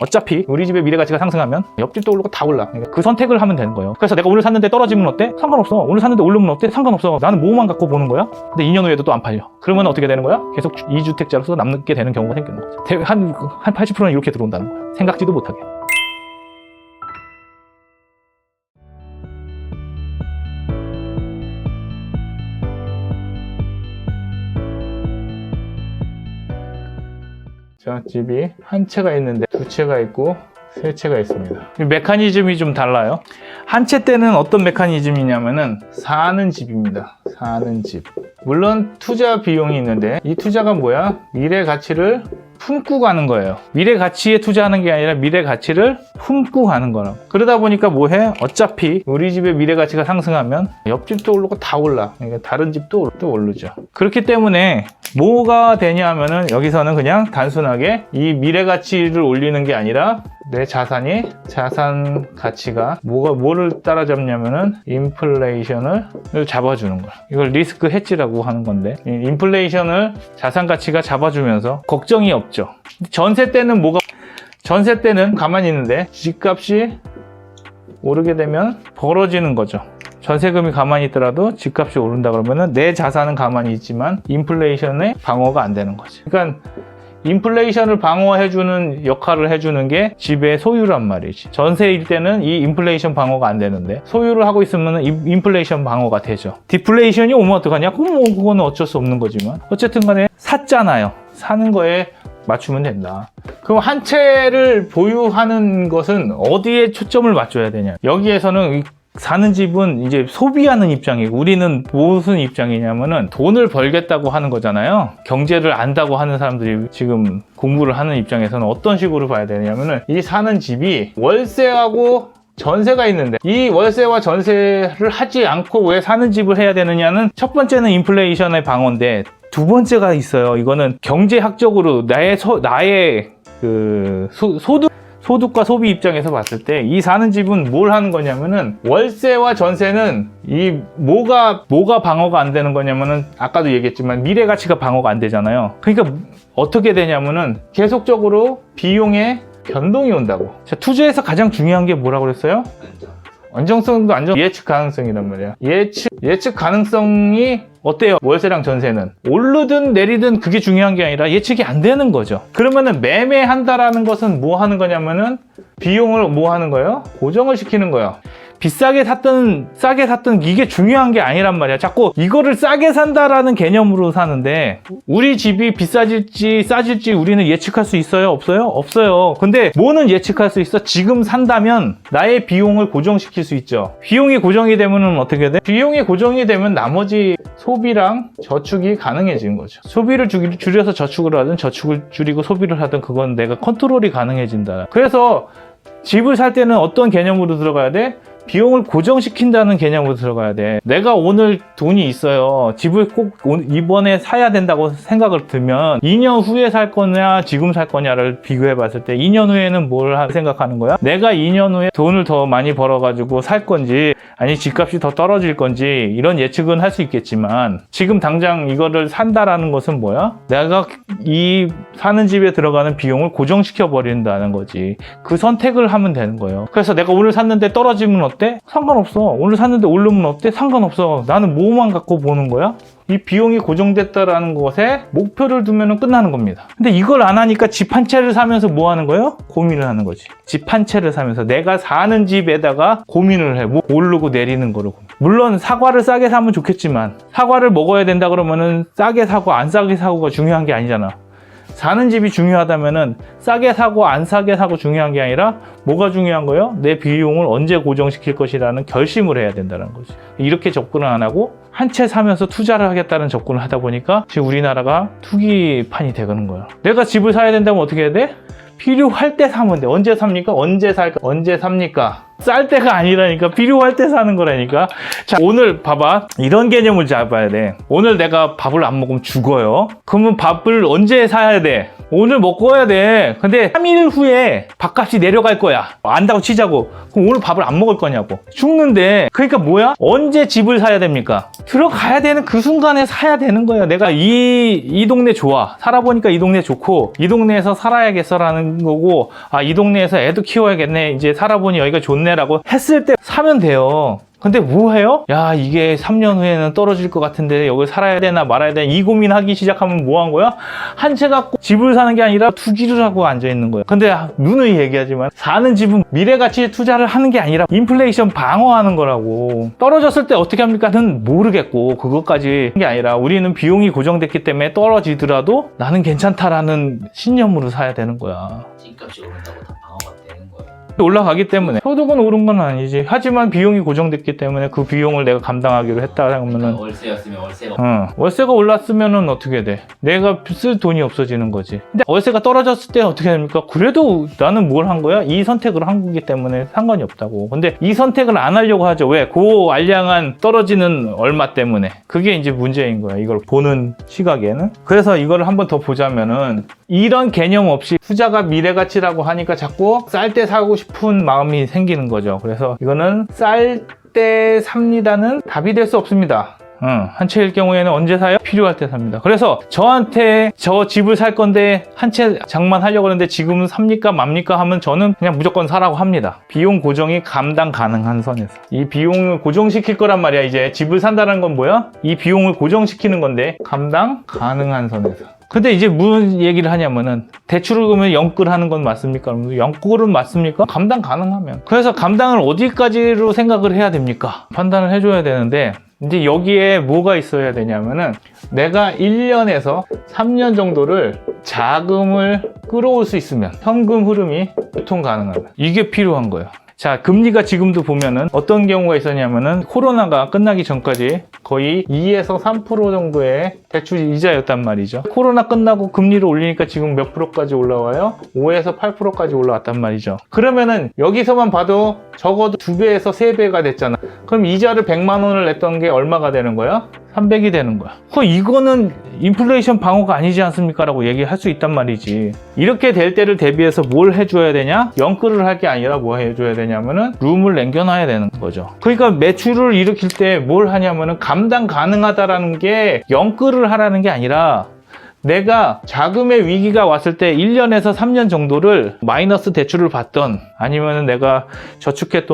어차피 우리 집의 미래 가치가 상승하면 옆집도 오르고 다 올라. 그러니까 그 선택을 하면 되는 거예요. 그래서 내가 오늘 샀는데 떨어지면 어때? 상관없어. 오늘 샀는데 오르면 어때? 상관없어. 나는 뭐만 갖고 보는 거야. 근데 2년 후에도 또 안 팔려. 그러면 어떻게 되는 거야? 계속 2주택자로서 남게 되는 경우가 생기는 거죠. 한 80%는 이렇게 들어온다는 거야. 생각지도 못하게. 자, 집이 한 채가 있는데 두 채가 있고 세 채가 있습니다. 메커니즘이 좀 달라요. 한 채 때는 어떤 메커니즘이냐면은 사는 집입니다. 사는 집. 물론 투자 비용이 있는데 이 투자가 뭐야? 미래 가치를 품고 가는 거예요. 미래 가치에 투자하는 게 아니라 미래 가치를 품고 가는 거라고. 그러다 보니까 뭐해? 어차피 우리 집의 미래 가치가 상승하면 옆집도 오르고 다 올라. 그러니까 다른 집도 또 오르죠. 그렇기 때문에 뭐가 되냐 하면은 여기서는 그냥 단순하게 이 미래 가치를 올리는 게 아니라 내 자산 가치가 뭐를 따라잡냐면은 인플레이션을 잡아주는 거야. 이걸 리스크 헤지라고 하는 건데, 인플레이션을 자산 가치가 잡아주면서 걱정이 없죠. 전세 때는 전세 때는 가만히 있는데 집값이 오르게 되면 벌어지는 거죠. 전세금이 가만히 있더라도 집값이 오른다 그러면은 내 자산은 가만히 있지만 인플레이션의 방어가 안 되는 거지. 그러니까 인플레이션을 방어해주는 역할을 해주는 게 집의 소유란 말이지. 전세일 때는 이 인플레이션 방어가 안 되는데 소유를 하고 있으면 인플레이션 방어가 되죠. 디플레이션이 오면 어떡하냐? 그건 어쩔 수 없는 거지만 어쨌든 간에 샀잖아요. 사는 거에 맞추면 된다. 그럼 한 채를 보유하는 것은 어디에 초점을 맞춰야 되냐? 여기에서는 사는 집은 이제 소비하는 입장이고 우리는 무슨 입장이냐면은 돈을 벌겠다고 하는 거잖아요. 경제를 안다고 하는 사람들이 지금 공부를 하는 입장에서는 어떤 식으로 봐야 되냐면은 이 사는 집이 월세하고 전세가 있는데 이 월세와 전세를 하지 않고 왜 사는 집을 해야 되느냐는 첫 번째는 인플레이션의 방어인데 두 번째가 있어요. 이거는 경제학적으로 나의 그 소득과 소비 입장에서 봤을 때 이 사는 집은 뭘 하는 거냐면은 월세와 전세는 이 뭐가 방어가 안 되는 거냐면은 아까도 얘기했지만 미래 가치가 방어가 안 되잖아요. 그러니까 어떻게 되냐면은 계속적으로 비용에 변동이 온다고. 자, 투자에서 가장 중요한 게 뭐라고 그랬어요? 안정성도 예측 가능성이란 말이야. 예측 가능성이 어때요? 월세랑 전세는 오르든 내리든 그게 중요한 게 아니라 예측이 안 되는 거죠. 그러면은 매매한다라는 것은 뭐 하는 거냐면은 비용을 뭐 하는 거예요? 고정을 시키는 거예요. 비싸게 샀든 싸게 샀든 이게 중요한 게 아니란 말이야. 자꾸 이거를 싸게 산다라는 개념으로 사는데 우리 집이 비싸질지 싸질지 우리는 예측할 수 있어요? 없어요? 없어요. 근데 뭐는 예측할 수 있어? 지금 산다면 나의 비용을 고정시킬 수 있죠. 비용이 고정이 되면 어떻게 돼? 비용이 고정이 되면 나머지 소비랑 저축이 가능해지는 거죠. 소비를 줄여서 저축을 하든 저축을 줄이고 소비를 하든 그건 내가 컨트롤이 가능해진다. 그래서 집을 살 때는 어떤 개념으로 들어가야 돼? 비용을 고정시킨다는 개념으로 들어가야 돼. 내가 오늘 돈이 있어요. 집을 꼭 이번에 사야 된다고 생각을 들면 2년 후에 살 거냐 지금 살 거냐를 비교해 봤을 때 2년 후에는 뭘 생각하는 거야? 내가 2년 후에 돈을 더 많이 벌어가지고 살 건지 아니 집값이 더 떨어질 건지 이런 예측은 할 수 있겠지만 지금 당장 이거를 산다라는 것은 뭐야? 내가 이 사는 집에 들어가는 비용을 고정시켜 버린다는 거지. 그 선택을 하면 되는 거예요. 그래서 내가 오늘 샀는데 떨어지면 어때? 상관없어. 오늘 샀는데 오르면 어때? 상관없어. 나는 뭐만 갖고 보는 거야? 이 비용이 고정됐다라는 것에 목표를 두면 끝나는 겁니다. 근데 이걸 안 하니까 집 한 채를 사면서 뭐 하는 거예요? 고민을 하는 거지. 집 한 채를 사면서 내가 사는 집에다가 고민을 해. 뭐 오르고 내리는 거로. 물론 사과를 싸게 사면 좋겠지만 사과를 먹어야 된다 그러면은 싸게 사고 안 싸게 사고가 중요한 게 아니잖아. 사는 집이 중요하다면은 싸게 사고 안 싸게 사고 중요한 게 아니라 뭐가 중요한 거예요? 내 비용을 언제 고정시킬 것이라는 결심을 해야 된다는 거지. 이렇게 접근을 안 하고 한 채 사면서 투자를 하겠다는 접근을 하다 보니까 지금 우리나라가 투기판이 되는 거예요. 내가 집을 사야 된다면 어떻게 해야 돼? 필요할 때 사면 돼. 언제 삽니까? 언제 살까? 언제 삽니까? 쌀 때가 아니라니까. 필요할 때 사는 거라니까. 자, 오늘 봐봐. 이런 개념을 잡아야 돼. 오늘 내가 밥을 안 먹으면 죽어요. 그러면 밥을 언제 사야 돼? 오늘 먹고 와야 돼. 근데 3일 후에 밥값이 내려갈 거야. 안다고 치자고. 그럼 오늘 밥을 안 먹을 거냐고. 죽는데. 그러니까 뭐야? 언제 집을 사야 됩니까? 들어가야 되는 그 순간에 사야 되는 거야. 내가 이 동네 좋아. 살아보니까 이 동네 좋고, 이 동네에서 살아야겠어라는 거고, 아, 이 동네에서 애도 키워야겠네. 이제 살아보니 여기가 좋네라고 했을 때 사면 돼요. 근데 뭐 해요? 야, 이게 3년 후에는 떨어질 것 같은데 여기 살아야 되나 말아야 되나 이 고민하기 시작하면 뭐 한 거야? 한 채 갖고 집을 사는 게 아니라 투기를 하고 앉아 있는 거야. 근데 누누이 얘기하지만 사는 집은 미래 가치에 투자를 하는 게 아니라 인플레이션 방어하는 거라고. 떨어졌을 때 어떻게 합니까?는 모르겠고, 그것까지 게 아니라 우리는 비용이 고정됐기 때문에 떨어지더라도 나는 괜찮다라는 신념으로 사야 되는 거야. 집값이 오른다고 다 방어가 되는 거예요. 올라가기 때문에. 소득은 오른 건 아니지. 하지만 비용이 고정됐기 때문에 그 비용을 내가 감당하기로 했다 하면은, 월세였으면 월세가 월세가 올랐으면은 어떻게 돼? 내가 쓸 돈이 없어지는 거지. 근데 월세가 떨어졌을 때 어떻게 됩니까? 그래도 나는 뭘 한 거야? 이 선택을 한 거기 때문에 상관이 없다고. 근데 이 선택을 안 하려고 하죠. 왜? 그 알량한 떨어지는 얼마 때문에. 그게 이제 문제인 거야. 이걸 보는 시각에는. 그래서 이걸 한번 더 보자면은, 이런 개념 없이 투자가 미래 가치라고 하니까 자꾸 쌀 때 사고 싶은 마음이 생기는 거죠. 그래서 이거는 쌀 때 삽니다는 답이 될 수 없습니다. 한 채일 경우에는 언제 사요? 필요할 때 삽니다. 그래서 저한테 저 집을 살 건데 한 채 장만하려고 하는데 지금은 삽니까 맙니까 하면 저는 그냥 무조건 사라고 합니다. 비용 고정이 감당 가능한 선에서. 이 비용을 고정시킬 거란 말이야. 이제 집을 산다는 건 뭐야? 이 비용을 고정시키는 건데 감당 가능한 선에서. 근데 이제 무슨 얘기를 하냐면은, 대출을 그러면 영끌 하는 건 맞습니까? 영끌은 맞습니까? 감당 가능하면. 그래서 감당을 어디까지로 생각을 해야 됩니까? 판단을 해줘야 되는데, 이제 여기에 뭐가 있어야 되냐면은, 내가 1년에서 3년 정도를 자금을 끌어올 수 있으면, 현금 흐름이 유통 가능하면. 이게 필요한 거예요. 자, 금리가 지금도 보면은 어떤 경우가 있었냐면은, 코로나가 끝나기 전까지 거의 2에서 3% 정도의 대출 이자였단 말이죠. 코로나 끝나고 금리를 올리니까 지금 몇 프로까지 올라와요? 5에서 8%까지 올라왔단 말이죠. 그러면은 여기서만 봐도 적어도 2배에서 3배가 됐잖아. 그럼 이자를 100만 원을 냈던 게 얼마가 되는 거야? 300이 되는 거야. 이거는 인플레이션 방어가 아니지 않습니까? 라고 얘기할 수 있단 말이지. 이렇게 될 때를 대비해서 뭘 해줘야 되냐? 영끌을 할 게 아니라 뭐 해줘야 되냐면은 룸을 남겨놔야 되는 거죠. 그러니까 매출을 일으킬 때 뭘 하냐면은 감당 가능하다라는 게 영끌을 하라는 게 아니라, 내가 자금의 위기가 왔을 때 1년에서 3년 정도를 마이너스 대출을 받던, 아니면 내가 저축해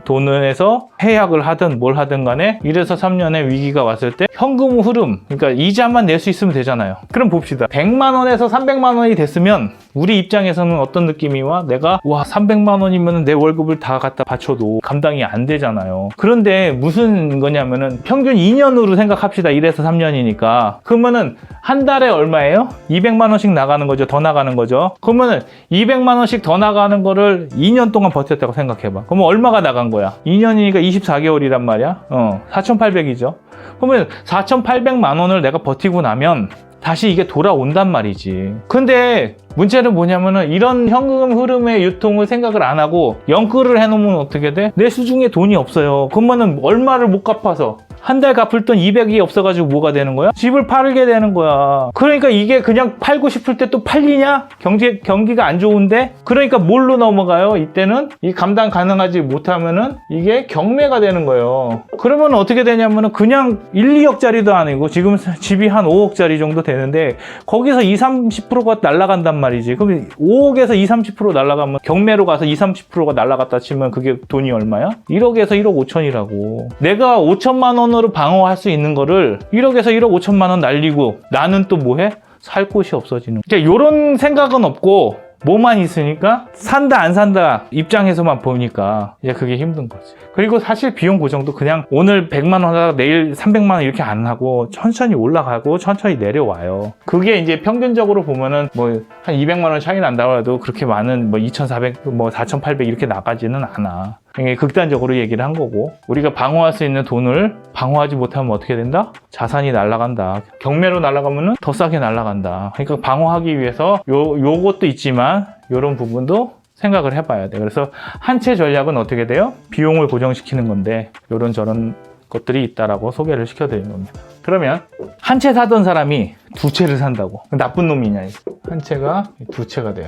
돈에서 해약을 하든 뭘 하든 간에 1에서 3년의 위기가 왔을 때 현금 흐름, 그러니까 이자만 낼 수 있으면 되잖아요. 그럼 봅시다. 100만 원에서 300만 원이 됐으면 우리 입장에서는 어떤 느낌이 와? 내가 300만 원이면 내 월급을 다 갖다 바쳐도 감당이 안 되잖아요. 그런데 무슨 거냐면은 평균 2년으로 생각합시다. 1에서 3년이니까. 그러면은 한 달에 얼마예요? 200만 원씩 나가는 거죠. 더 나가는 거죠. 그러면은 200만 원씩 더 나가는 거를 2년 동안 버텼다고 생각해봐. 그러면 얼마가 나간 거야? 2년이니까 24개월이란 말이야. 4,800이죠. 그러면 4,800만 원을 내가 버티고 나면 다시 이게 돌아온단 말이지. 근데 문제는 뭐냐면은, 이런 현금 흐름의 유통을 생각을 안 하고 영끌을 해놓으면 어떻게 돼? 내 수중에 돈이 없어요. 그러면은 얼마를 못 갚아서 한 달 갚을 돈 200이 없어가지고 뭐가 되는 거야? 집을 팔게 되는 거야. 그러니까 이게 그냥 팔고 싶을 때 또 팔리냐? 경기가 안 좋은데? 그러니까 뭘로 넘어가요? 이때는 이 감당 가능하지 못하면은 이게 경매가 되는 거예요. 그러면 어떻게 되냐면은, 그냥 1, 2억짜리도 아니고 지금 집이 한 5억짜리 정도 되는데 거기서 20, 30%가 날아간단 말이지. 그럼 5억에서 20, 30% 날아가면, 경매로 가서 20, 30%가 날아갔다 치면 그게 돈이 얼마야? 1억에서 1억 5천이라고. 내가 5천만 원으로 방어할 수 있는 거를 1억에서 1억 5천만 원 날리고 나는 또 뭐해? 살 곳이 없어지는. 이런 생각은 없고 뭐만 있으니까 산다 안 산다 입장에서만 보니까 이제 그게 힘든 거지. 그리고 사실 비용 고정도 그냥 오늘 100만 원 하다가 내일 300만 원 이렇게 안 하고 천천히 올라가고 천천히 내려와요. 그게 이제 평균적으로 보면은 뭐 한 200만 원 차이 난다고 해도 그렇게 많은 뭐 2,400, 뭐 4,800 이렇게 나가지는 않아. 이게 극단적으로 얘기를 한 거고, 우리가 방어할 수 있는 돈을 방어하지 못하면 어떻게 된다? 자산이 날아간다. 경매로 날아가면은 더 싸게 날아간다. 그러니까 방어하기 위해서 요것도 있지만 요런 부분도 생각을 해봐야 돼. 그래서 한 채 전략은 어떻게 돼요? 비용을 고정시키는 건데 이런 저런 것들이 있다라고 소개를 시켜드리는 겁니다. 그러면 한 채 사던 사람이 두 채를 산다고 나쁜 놈이냐? 한 채가 두 채가 돼요.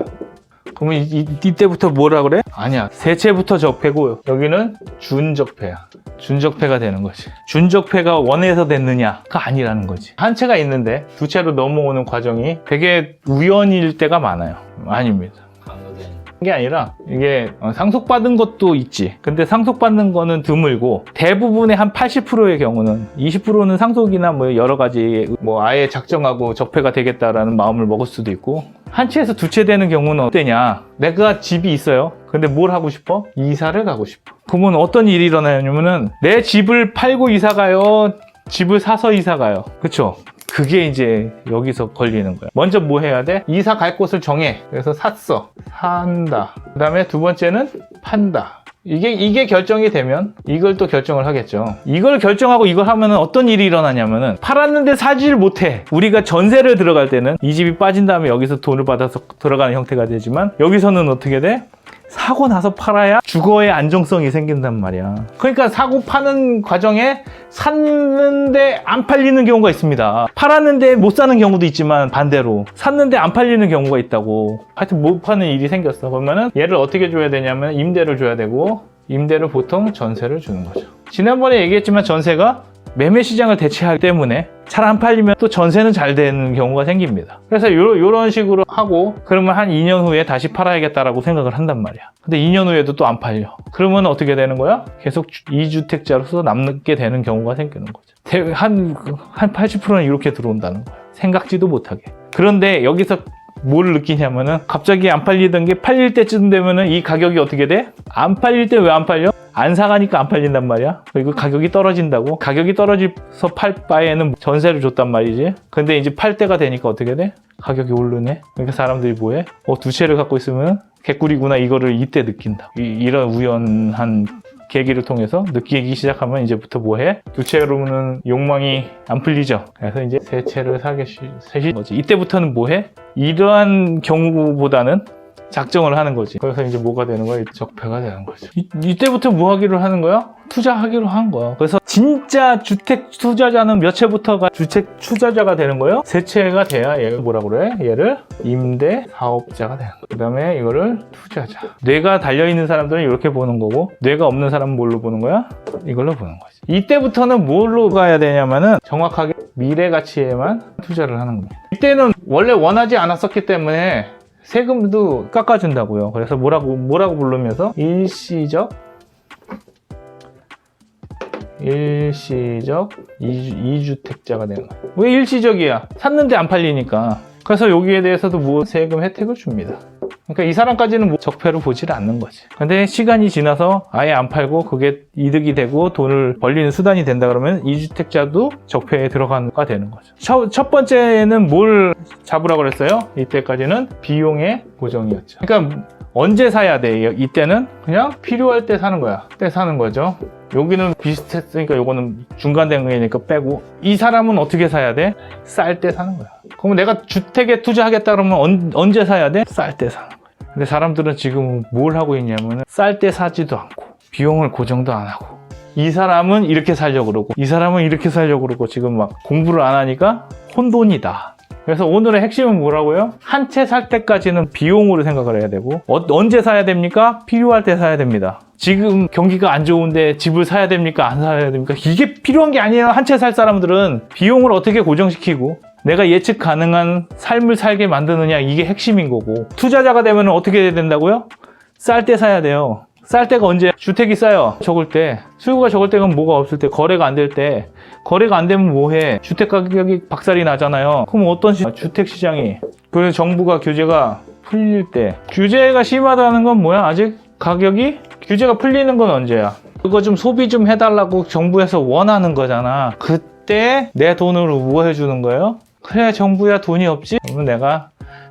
그러면 이때부터 뭐라 그래? 아니야, 세 채부터 적폐고 여기는 준적폐야. 준적폐가 되는 거지. 준적폐가 원에서 됐느냐가 아니라는 거지. 한 채가 있는데 두 채로 넘어오는 과정이 되게 우연일 때가 많아요. 아닙니다. 강요된 게 아니라 이게 상속받은 것도 있지. 근데 상속받는 거는 드물고 대부분의 한 80%의 경우는 20%는 상속이나 뭐 여러 가지 뭐 아예 작정하고 적폐가 되겠다라는 마음을 먹을 수도 있고 한 채에서 두 채 되는 경우는 어때냐? 내가 집이 있어요. 근데 뭘 하고 싶어? 이사를 가고 싶어. 그러면 어떤 일이 일어나냐면은 내 집을 팔고 이사 가요? 집을 사서 이사 가요? 그쵸? 그게 이제 여기서 걸리는 거야. 먼저 뭐 해야 돼? 이사 갈 곳을 정해. 그래서 샀어. 산다. 그 다음에 두 번째는 판다. 이게 결정이 되면 이걸 또 결정을 하겠죠. 이걸 결정하고 이걸 하면은 어떤 일이 일어나냐면은 팔았는데 사지를 못해. 우리가 전세를 들어갈 때는 이 집이 빠진 다음에 여기서 돈을 받아서 들어가는 형태가 되지만 여기서는 어떻게 돼? 사고 나서 팔아야 주거의 안정성이 생긴단 말이야. 그러니까 사고 파는 과정에 샀는데 안 팔리는 경우가 있습니다. 팔았는데 못 사는 경우도 있지만 반대로 샀는데 안 팔리는 경우가 있다고. 하여튼 못 파는 일이 생겼어. 그러면은 얘를 어떻게 줘야 되냐면 임대를 줘야 되고 임대를 보통 전세를 주는 거죠. 지난번에 얘기했지만 전세가 매매 시장을 대체하기 때문에 잘 안 팔리면 또 전세는 잘 되는 경우가 생깁니다. 그래서 요런 식으로 하고 그러면 한 2년 후에 다시 팔아야겠다라고 생각을 한단 말이야. 근데 2년 후에도 또 안 팔려. 그러면 어떻게 되는 거야? 계속 2주택자로서 남게 되는 경우가 생기는 거죠. 한 80%는 이렇게 들어온다는 거야. 생각지도 못하게. 그런데 여기서 뭘 느끼냐면은 갑자기 안 팔리던 게 팔릴 때쯤 되면은 이 가격이 어떻게 돼? 안 팔릴 때 왜 안 팔려? 안 사가니까 안 팔린단 말이야. 그리고 가격이 떨어진다고? 가격이 떨어져서 팔 바에는 전세를 줬단 말이지. 근데 이제 팔 때가 되니까 어떻게 돼? 가격이 오르네. 그러니까 사람들이 뭐해? 두 채를 갖고 있으면 개꿀이구나 이거를 이때 느낀다. 이런 우연한 계기를 통해서 느끼기 시작하면 이제부터 뭐해? 두 채로는 욕망이 안 풀리죠. 그래서 이제 세 채를 사신 거지. 이때부터는 뭐해? 이러한 경우보다는 작정을 하는 거지. 그래서 이제 뭐가 되는 거야? 적폐가 되는 거죠. 이때부터 뭐 하기로 하는 거야? 투자하기로 한 거야. 그래서 진짜 주택 투자자는 몇 채부터가 주택 투자자가 되는 거예요? 세 채가 돼야 얘를 뭐라 그래? 얘를 임대 사업자가 되는 거야. 그 다음에 이거를 투자자. 뇌가 달려있는 사람들은 이렇게 보는 거고 뇌가 없는 사람은 뭘로 보는 거야? 이걸로 보는 거지. 이때부터는 뭘로 가야 되냐면은 정확하게 미래 가치에만 투자를 하는 겁니다. 이때는 원래 원하지 않았었기 때문에 세금도 깎아준다고요. 그래서 뭐라고 부르면서 일시적 이주택자가 되는 거예요. 왜 일시적이야? 샀는데 안 팔리니까. 그래서 여기에 대해서도 뭐 세금 혜택을 줍니다. 그러니까 이 사람까지는 뭐 적폐로 보질 않는 거지. 근데 시간이 지나서 아예 안 팔고 그게 이득이 되고 돈을 벌리는 수단이 된다 그러면 이주택자도 적폐에 들어가가 되는 거죠. 첫 번째는 뭘 잡으라고 그랬어요? 이때까지는 비용의 고정이었죠. 그러니까 언제 사야 돼? 이때는 그냥 필요할 때 사는 거야. 때 사는 거죠. 여기는 비슷했으니까 요거는 중간된 거니까 빼고 이 사람은 어떻게 사야 돼? 쌀 때 사는 거야. 그러면 내가 주택에 투자하겠다 그러면 언제 사야 돼? 쌀 때 사는 거야. 근데 사람들은 지금 뭘 하고 있냐면 쌀 때 사지도 않고 비용을 고정도 안 하고 이 사람은 이렇게 살려고 그러고 이 사람은 이렇게 살려고 그러고 지금 막 공부를 안 하니까 혼돈이다. 그래서 오늘의 핵심은 뭐라고요? 한 채 살 때까지는 비용으로 생각을 해야 되고 언제 사야 됩니까? 필요할 때 사야 됩니다. 지금 경기가 안 좋은데 집을 사야 됩니까? 안 사야 됩니까? 이게 필요한 게 아니에요. 한 채 살 사람들은 비용을 어떻게 고정시키고 내가 예측 가능한 삶을 살게 만드느냐 이게 핵심인 거고 투자자가 되면 어떻게 해야 된다고요? 쌀 때 사야 돼요. 쌀 때가 언제? 주택이 싸요. 적을 때. 수요가 적을 때는 뭐가 없을 때, 거래가 안 될 때. 거래가 안 되면 뭐해? 주택 가격이 박살이 나잖아요. 그럼 어떤 주택 시장이? 그래서 정부가 규제가 풀릴 때. 규제가 심하다는 건 뭐야? 아직 규제가 풀리는 건 언제야? 그거 좀 소비 좀 해달라고 정부에서 원하는 거잖아. 그때 내 돈으로 뭐 해주는 거예요? 그래 정부야 돈이 없지? 그러면 내가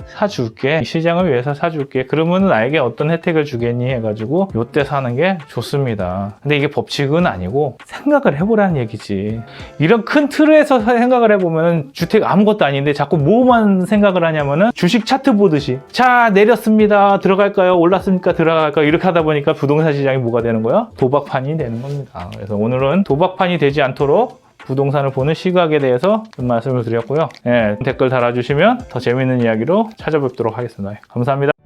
사줄게. 시장을 위해서 사줄게. 그러면 나에게 어떤 혜택을 주겠니 해가지고 요때 사는 게 좋습니다. 근데 이게 법칙은 아니고 생각을 해보라는 얘기지. 이런 큰 틀에서 생각을 해보면 주택 아무것도 아닌데 자꾸 뭐만 생각을 하냐면은 주식 차트 보듯이 자 내렸습니다 들어갈까요 올랐습니까 들어갈까요 이렇게 하다 보니까 부동산 시장이 뭐가 되는 거야? 도박판이 되는 겁니다. 그래서 오늘은 도박판이 되지 않도록 부동산을 보는 시각에 대해서 좀 말씀을 드렸고요. 댓글 달아주시면 더 재밌는 이야기로 찾아뵙도록 하겠습니다. 감사합니다.